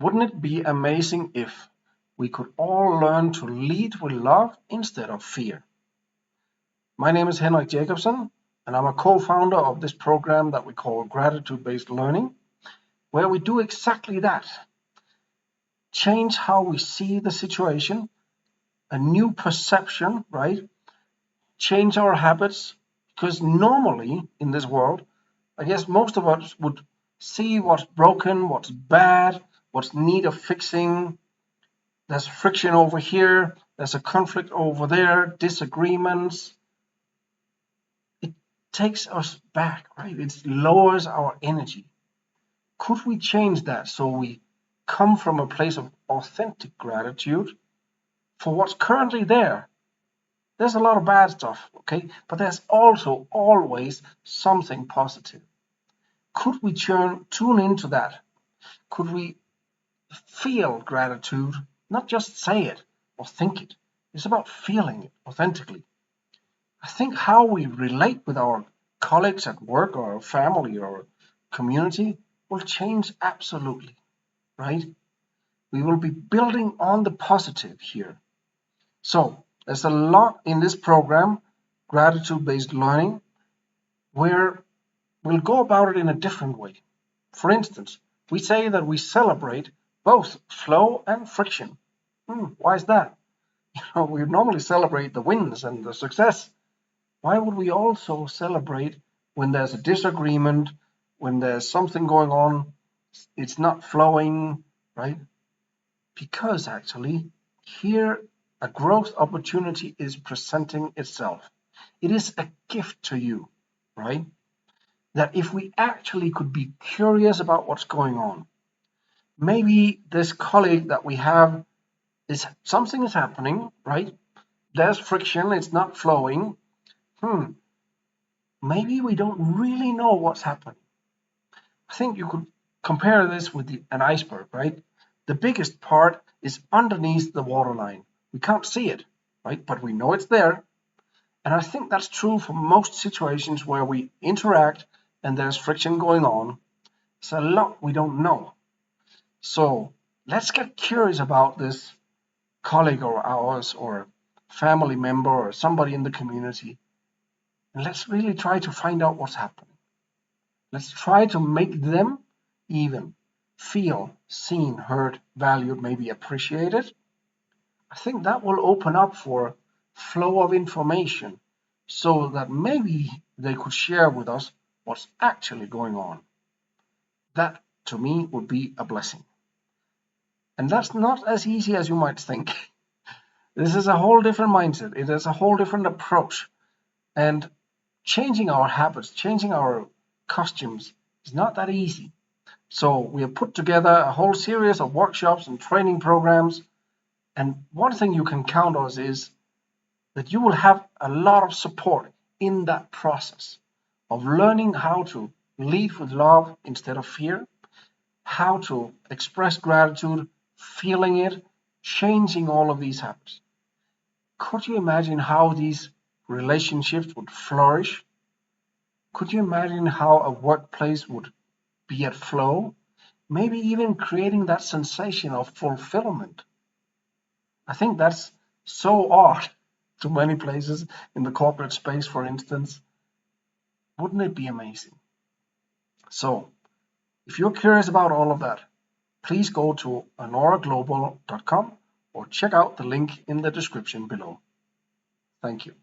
Wouldn't it be amazing if we could all learn to lead with love instead of fear? My name is Henrik Jacobsen, and I'm a co-founder of this program that we call Gratitude-Based Learning, where we do exactly that. Change how we see the situation, a new perception, right? Change our habits, because normally in this world, I guess most of us would see what's broken, what's bad, what's in need of fixing. There's friction over here, there's a conflict over there, disagreements. It takes us back, right? It lowers our energy. Could we change that so we come from a place of authentic gratitude for what's currently there? There's a lot of bad stuff, okay? But there's also always something positive. Could we tune into that? Could we feel gratitude, not just say it or think it? It's about feeling it authentically. I think how we relate with our colleagues at work or our family or community will change absolutely, right? We will be building on the positive here. So there's a lot in this program, Gratitude-Based Learning, where we'll go about it in a different way. For instance, we say that we celebrate both flow and friction. Why is that? We normally celebrate the wins and the success. Why would we also celebrate when there's a disagreement, when there's something going on, it's not flowing, right? Because actually here a growth opportunity is presenting itself. It is a gift to you, right? That if we actually could be curious about what's going on, maybe this colleague that we have is something is happening, right? There's friction, it's not flowing. Maybe we don't really know what's happening. I think you could compare this with an iceberg, right? The biggest part is underneath the waterline. We can't see it, right? But we know it's there. And I think that's true for most situations where we interact and there's friction going on. It's a lot we don't know. So let's get curious about this colleague or ours or family member or somebody in the community. And let's really try to find out what's happening. Let's try to make them even feel seen, heard, valued, maybe appreciated. I think that will open up for flow of information so that maybe they could share with us what's actually going on. That to me would be a blessing. And that's not as easy as you might think. This is a whole different mindset. It is a whole different approach. And changing our habits, changing our costumes is not that easy. So we have put together a whole series of workshops and training programs. And one thing you can count on is that you will have a lot of support in that process of learning how to lead with love instead of fear, how to express gratitude, feeling it, changing all of these habits. Could you imagine how these relationships would flourish? Could you imagine how a workplace would be at flow? Maybe even creating that sensation of fulfillment. I think that's so odd to many places in the corporate space, for instance. Wouldn't it be amazing? So, if you're curious about all of that, please go to anoraglobal.com or check out the link in the description below. Thank you.